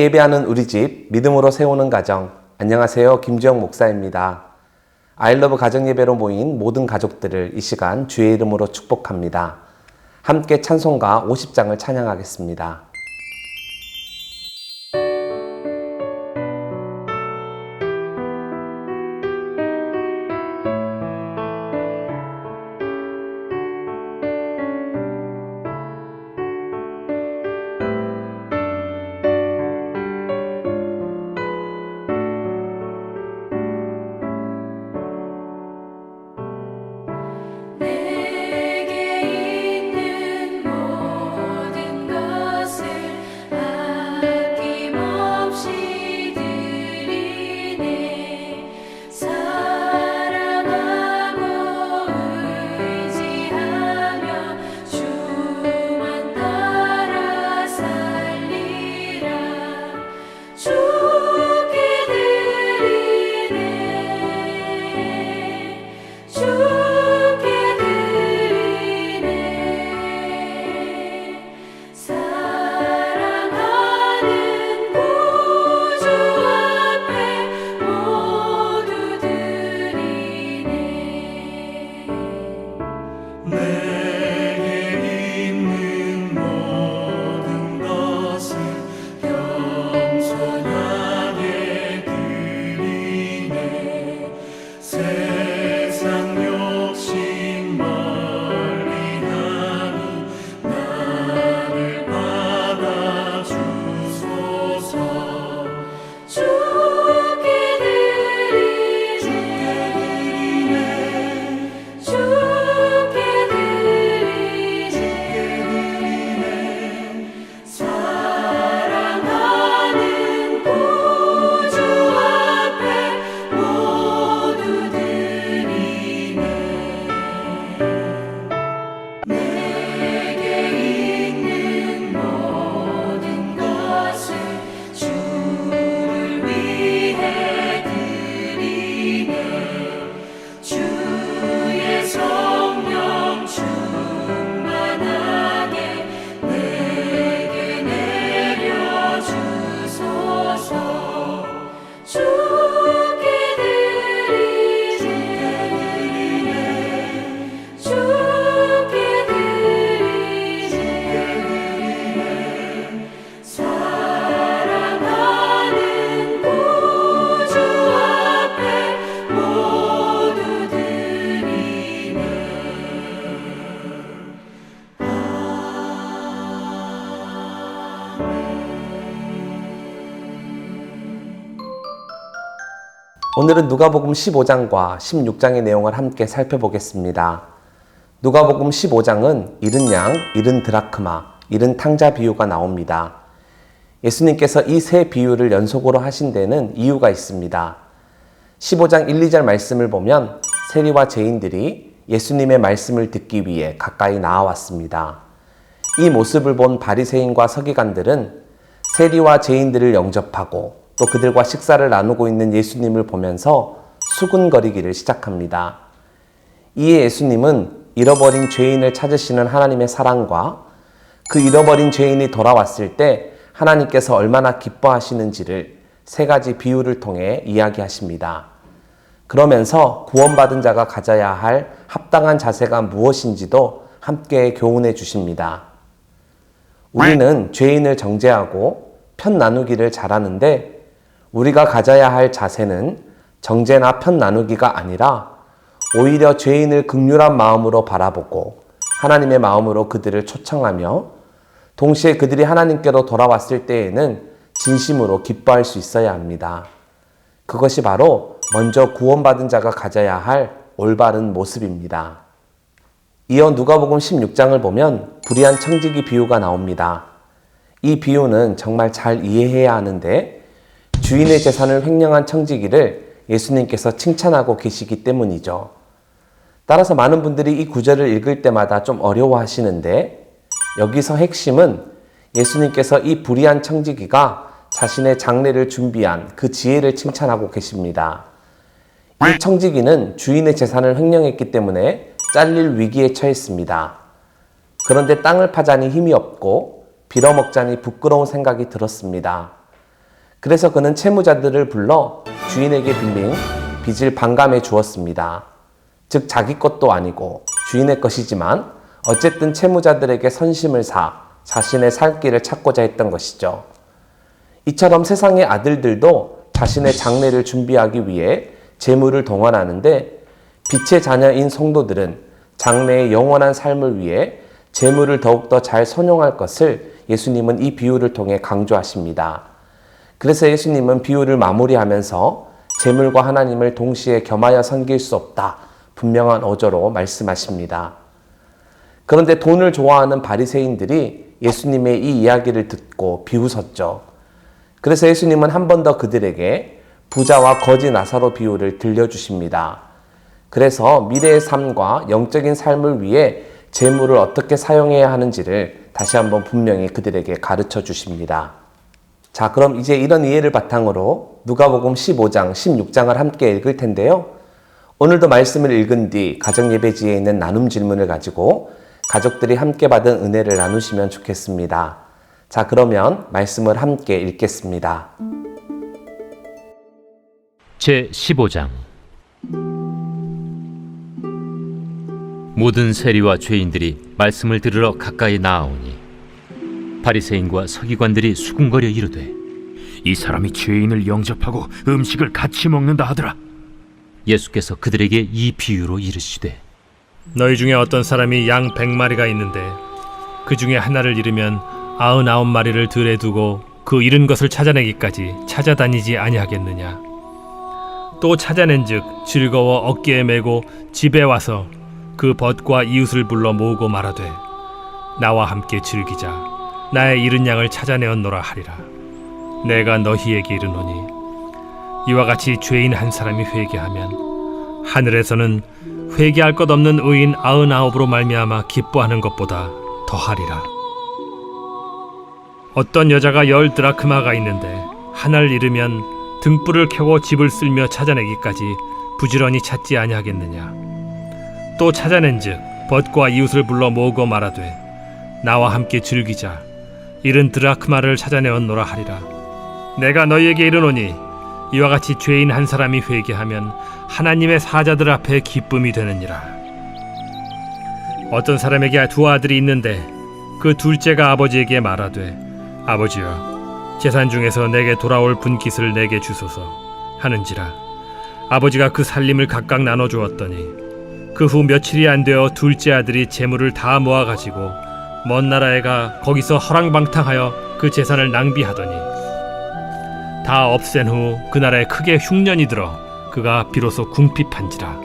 예배하는 우리 집, 믿음으로 세우는 가정. 안녕하세요. 김지영 목사입니다. 아이러브 가정예배로 모인 모든 가족들을 이 시간 주의 이름으로 축복합니다. 함께 찬송가 50장을 찬양하겠습니다. 오늘은 누가복음 15장과 16장의 내용을 함께 살펴보겠습니다. 누가복음 15장은 잃은 양, 잃은 드라크마, 잃은 탕자 비유가 나옵니다. 예수님께서 이 세 비유를 연속으로 하신 데는 이유가 있습니다. 15장 1, 2절 말씀을 보면 세리와 죄인들이 예수님의 말씀을 듣기 위해 가까이 나아왔습니다. 이 모습을 본 바리새인과 서기관들은 세리와 죄인들을 영접하고 또 그들과 식사를 나누고 있는 예수님을 보면서 수군거리기를 시작합니다. 이에 예수님은 잃어버린 죄인을 찾으시는 하나님의 사랑과 그 잃어버린 죄인이 돌아왔을 때 하나님께서 얼마나 기뻐하시는지를 세 가지 비유를 통해 이야기하십니다. 그러면서 구원받은 자가 가져야 할 합당한 자세가 무엇인지도 함께 교훈해 주십니다. 우리는 죄인을 정죄하고 편 나누기를 잘하는데 우리가 가져야 할 자세는 정죄나 편 나누기가 아니라 오히려 죄인을 긍휼한 마음으로 바라보고 하나님의 마음으로 그들을 초청하며 동시에 그들이 하나님께로 돌아왔을 때에는 진심으로 기뻐할 수 있어야 합니다. 그것이 바로 먼저 구원받은 자가 가져야 할 올바른 모습입니다. 이어 누가복음 16장을 보면 불의한 청지기 비유가 나옵니다. 이 비유는 정말 잘 이해해야 하는데 주인의 재산을 횡령한 청지기를 예수님께서 칭찬하고 계시기 때문이죠. 따라서 많은 분들이 이 구절을 읽을 때마다 좀 어려워하시는데 여기서 핵심은 예수님께서 이 불의한 청지기가 자신의 장례를 준비한 그 지혜를 칭찬하고 계십니다. 이 청지기는 주인의 재산을 횡령했기 때문에 잘릴 위기에 처했습니다. 그런데 땅을 파자니 힘이 없고 빌어먹자니 부끄러운 생각이 들었습니다. 그래서 그는 채무자들을 불러 주인에게 빌린 빚을 반감해 주었습니다. 즉 자기 것도 아니고 주인의 것이지만 어쨌든 채무자들에게 선심을 사 자신의 살 길을 찾고자 했던 것이죠. 이처럼 세상의 아들들도 자신의 장래를 준비하기 위해 재물을 동원하는데 빛의 자녀인 성도들은 장래의 영원한 삶을 위해 재물을 더욱더 잘 선용할 것을 예수님은 이 비유를 통해 강조하십니다. 그래서 예수님은 비유를 마무리하면서 재물과 하나님을 동시에 겸하여 섬길 수 없다 분명한 어조로 말씀하십니다. 그런데 돈을 좋아하는 바리새인들이 예수님의 이 이야기를 듣고 비웃었죠. 그래서 예수님은 한 번 더 그들에게 부자와 거지 나사로 비유를 들려주십니다. 그래서 미래의 삶과 영적인 삶을 위해 재물을 어떻게 사용해야 하는지를 다시 한번 분명히 그들에게 가르쳐 주십니다. 자, 그럼 이제 이런 이해를 바탕으로 누가복음 15장, 16장을 함께 읽을 텐데요. 오늘도 말씀을 읽은 뒤 가정예배지에 있는 나눔 질문을 가지고 가족들이 함께 받은 은혜를 나누시면 좋겠습니다. 자, 그러면 말씀을 함께 읽겠습니다. 제15장 모든 세리와 죄인들이 말씀을 들으러 가까이 나아오니 바리새인과 서기관들이 수군거려 이르되 이 사람이 죄인을 영접하고 음식을 같이 먹는다 하더라. 예수께서 그들에게 이 비유로 이르시되 너희 중에 어떤 사람이 양 100마리가 있는데 그 중에 하나를 잃으면 99마리를 들에 두고 그 잃은 것을 찾아내기까지 찾아다니지 아니하겠느냐. 또 찾아낸즉 즐거워 어깨에 메고 집에 와서 그 벗과 이웃을 불러 모으고 말하되 나와 함께 즐기자. 나의 잃은 양을 찾아내었노라 하리라. 내가 너희에게 이르노니 이와 같이 죄인 한 사람이 회개하면 하늘에서는 회개할 것 없는 의인 99으로 말미암아 기뻐하는 것보다 더하리라. 어떤 여자가 10 드라크마가 있는데 하나를 잃으면 등불을 켜고 집을 쓸며 찾아내기까지 부지런히 찾지 아니하겠느냐. 또 찾아낸즉 벗과 이웃을 불러 모으고 말하되 나와 함께 즐기자. 잃은 드라크마를 찾아내었노라 하리라. 내가 너희에게 이르노니 이와 같이 죄인 한 사람이 회개하면 하나님의 사자들 앞에 기쁨이 되느니라. 어떤 사람에게 2 아들이 있는데 그 둘째가 아버지에게 말하되 아버지여 재산 중에서 내게 돌아올 분깃을 내게 주소서 하는지라. 아버지가 그 살림을 각각 나눠주었더니 그 후 며칠이 안 되어 둘째 아들이 재물을 다 모아가지고 먼 나라에 가 거기서 허랑방탕하여 그 재산을 낭비하더니 다 없앤 후 그 나라에 크게 흉년이 들어 그가 비로소 궁핍한지라.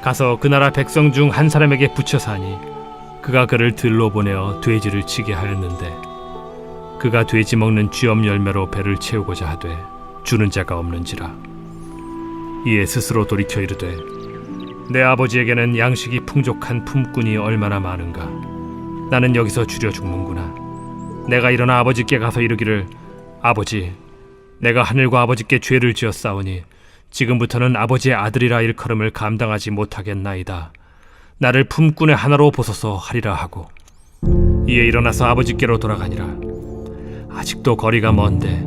가서 그 나라 백성 중 한 사람에게 붙여 사니 그가 그를 들로 보내어 돼지를 치게 하였는데 그가 돼지 먹는 쥐엄 열매로 배를 채우고자 하되 주는 자가 없는지라. 이에 스스로 돌이켜 이르되 내 아버지에게는 양식이 풍족한 품꾼이 얼마나 많은가. 나는 여기서 줄여 죽는구나. 내가 일어나 아버지께 가서 이르기를 아버지, 내가 하늘과 아버지께 죄를 지었사오니 지금부터는 아버지의 아들이라 일컬음을 감당하지 못하겠나이다. 나를 품꾼의 하나로 보소서 하리라 하고 이에 일어나서 아버지께로 돌아가니라. 아직도 거리가 먼데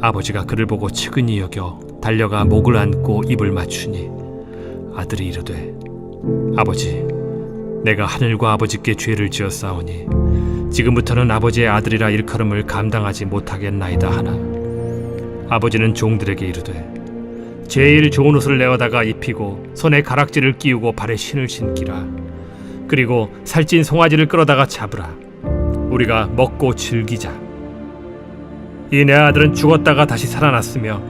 아버지가 그를 보고 측은히 여겨 달려가 목을 안고 입을 맞추니 아들이 이르되 아버지, 내가 하늘과 아버지께 죄를 지었사오니 지금부터는 아버지의 아들이라 일컬음을 감당하지 못하겠나이다 하나 아버지는 종들에게 이르되 제일 좋은 옷을 내어다가 입히고 손에 가락지를 끼우고 발에 신을 신기라. 그리고 살찐 송아지를 끌어다가 잡으라. 우리가 먹고 즐기자. 이 내 아들은 죽었다가 다시 살아났으며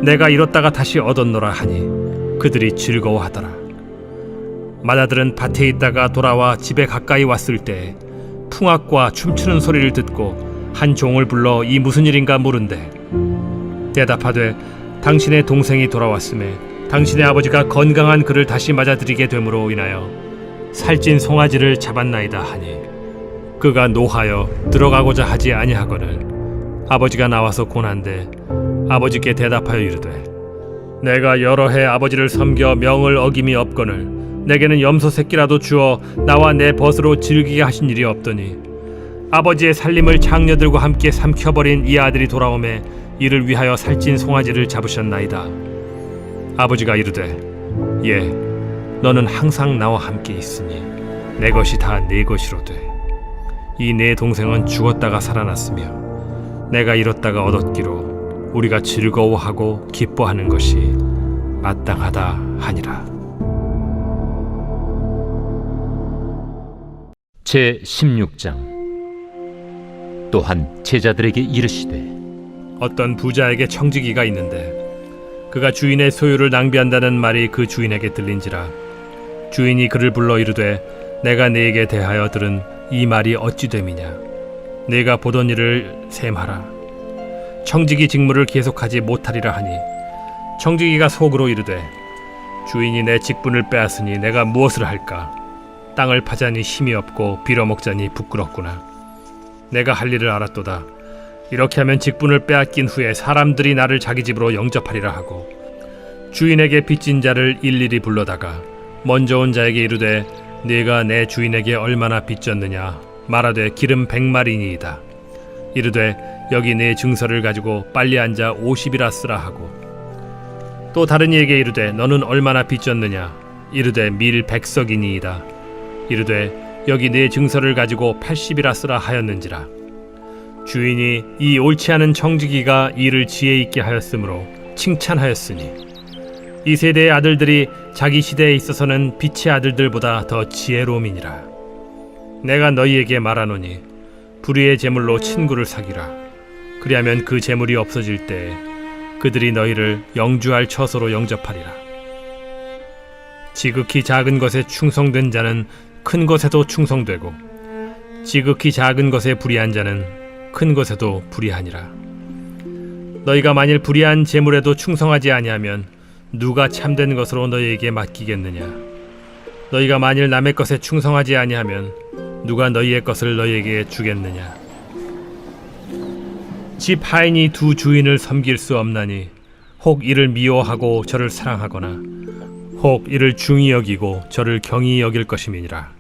내가 잃었다가 다시 얻었노라 하니 그들이 즐거워하더라. 맏아들은 밭에 있다가 돌아와 집에 가까이 왔을 때 풍악과 춤추는 소리를 듣고 한 종을 불러 이 무슨 일인가 물은데 대답하되 당신의 동생이 돌아왔음에 당신의 아버지가 건강한 그를 다시 맞아들이게 됨으로 인하여 살찐 송아지를 잡았나이다 하니 그가 노하여 들어가고자 하지 아니하거늘 아버지가 나와서 고난데 아버지께 대답하여 이르되 내가 여러 해 아버지를 섬겨 명을 어김이 없거늘 내게는 염소 새끼라도 주어 나와 내 벗으로 즐기게 하신 일이 없더니 아버지의 살림을 장녀들과 함께 삼켜버린 이 아들이 돌아오매 이를 위하여 살찐 송아지를 잡으셨나이다. 아버지가 이르되 예, 너는 항상 나와 함께 있으니 내 것이 다 네 것이로되 이 내 동생은 죽었다가 살아났으며 내가 잃었다가 얻었기로 우리가 즐거워하고 기뻐하는 것이 마땅하다 하니라. 제 16장. 또한 제자들에게 이르시되 어떤 부자에게 청지기가 있는데 그가 주인의 소유를 낭비한다는 말이 그 주인에게 들린지라. 주인이 그를 불러 이르되 내가 네게 대하여 들은 이 말이 어찌 됨이냐. 네가 보던 일을 셈하라. 청지기 직무를 계속하지 못하리라 하니 청지기가 속으로 이르되 주인이 내 직분을 빼앗으니 내가 무엇을 할까. 땅을 파자니 힘이 없고 빌어먹자니 부끄럽구나. 내가 할 일을 알았도다. 이렇게 하면 직분을 빼앗긴 후에 사람들이 나를 자기 집으로 영접하리라 하고 주인에게 빚진 자를 일일이 불러다가 먼저 온 자에게 이르되 네가 내 주인에게 얼마나 빚졌느냐 말하되 기름 100마리니이다. 이르되 여기 네 증서를 가지고 빨리 앉아 50이라 쓰라 하고 또 다른 이에게 이르되 너는 얼마나 빚졌느냐 이르되 밀 100석이니이다. 이르되 여기 네 증서를 가지고 80이라 쓰라 하였는지라. 주인이 이 옳지 않은 청지기가 이를 지혜 있게 하였으므로 칭찬하였으니 이 세대의 아들들이 자기 시대에 있어서는 빛의 아들들보다 더 지혜로움이니라. 내가 너희에게 말하노니 불의의 제물로 친구를 사귀라. 그리하면 그 제물이 없어질 때에 그들이 너희를 영주할 처소로 영접하리라. 지극히 작은 것에 충성된 자는 큰 것에도 충성되고 지극히 작은 것에 불의한 자는 큰 것에도 불의하니라. 너희가 만일 불의한 제물에도 충성하지 아니하면 누가 참된 것으로 너희에게 맡기겠느냐. 너희가 만일 남의 것에 충성하지 아니하면 누가 너희의 것을 너희에게 주겠느냐. 집 하인이 두 주인을 섬길 수 없나니 혹 이를 미워하고 저를 사랑하거나 혹 이를 중히 여기고 저를 경히 여길 것임이니라.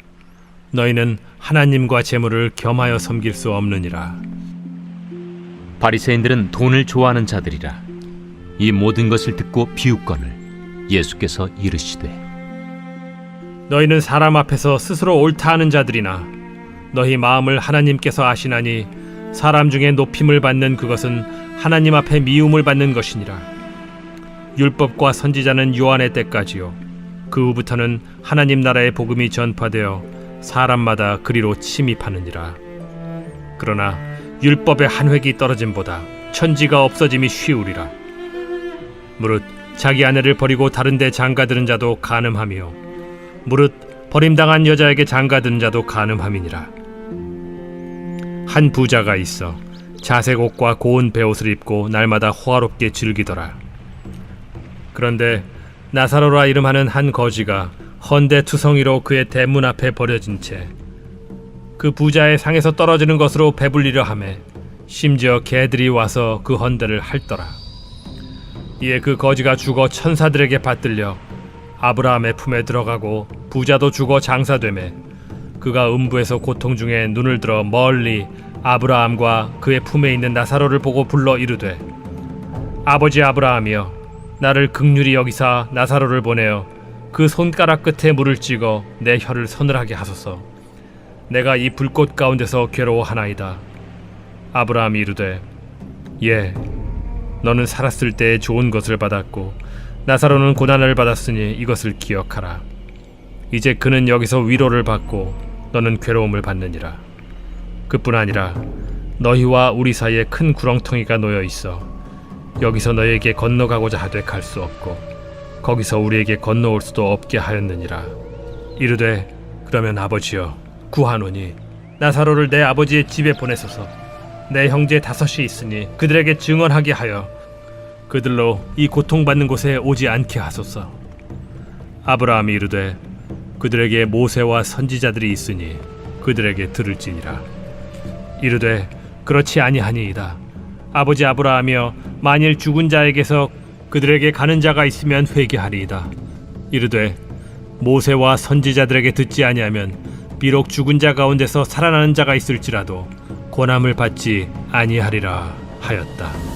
너희는 하나님과 재물을 겸하여 섬길 수 없느니라. 바리새인들은 돈을 좋아하는 자들이라. 이 모든 것을 듣고 비웃거늘 예수께서 이르시되 너희는 사람 앞에서 스스로 옳다 하는 자들이나 너희 마음을 하나님께서 아시나니 사람 중에 높임을 받는 그것은 하나님 앞에 미움을 받는 것이니라. 율법과 선지자는 요한의 때까지요 그 후부터는 하나님 나라의 복음이 전파되어 사람마다 그리로 침입하느니라. 그러나 율법의 한 획이 떨어짐보다 천지가 없어짐이 쉬우리라. 무릇 자기 아내를 버리고 다른 데 장가드는 자도 간음하며 무릇 버림당한 여자에게 장가드는 자도 간음함이니라. 한 부자가 있어 자색 옷과 고운 베옷을 입고 날마다 호화롭게 즐기더라. 그런데 나사로라 이름하는 한 거지가 헌데 투성이로 그의 대문 앞에 버려진 채 그 부자의 상에서 떨어지는 것으로 배불리려 하매 심지어 개들이 와서 그 헌데를 핥더라. 이에 그 거지가 죽어 천사들에게 받들려 아브라함의 품에 들어가고 부자도 죽어 장사되매 그가 음부에서 고통 중에 눈을 들어 멀리 아브라함과 그의 품에 있는 나사로를 보고 불러 이르되 아버지 아브라함이여 나를 긍휼히 여기사 나사로를 보내어 그 손가락 끝에 물을 찍어 내 혀를 서늘하게 하소서. 내가 이 불꽃 가운데서 괴로워하나이다. 아브라함이 이르되 예, 너는 살았을 때에 좋은 것을 받았고 나사로는 고난을 받았으니 이것을 기억하라. 이제 그는 여기서 위로를 받고 너는 괴로움을 받느니라. 그뿐 아니라 너희와 우리 사이에 큰 구렁텅이가 놓여 있어 여기서 너희에게 건너가고자 하되 갈 수 없고 거기서 우리에게 건너올 수도 없게 하였느니라. 이르되 그러면 아버지여 구하노니 나사로를 내 아버지의 집에 보내소서. 내 형제 5이 있으니 그들에게 증언하게 하여 그들로 이 고통받는 곳에 오지 않게 하소서. 아브라함이 이르되 그들에게 모세와 선지자들이 있으니 그들에게 들을지니라. 이르되 그렇지 아니하니이다. 아버지 아브라함이여 만일 죽은 자에게서 그들에게 가는 자가 있으면 회개하리이다. 이르되 모세와 선지자들에게 듣지 아니하면 비록 죽은 자 가운데서 살아나는 자가 있을지라도 호남을 받지 아니하리라 하였다.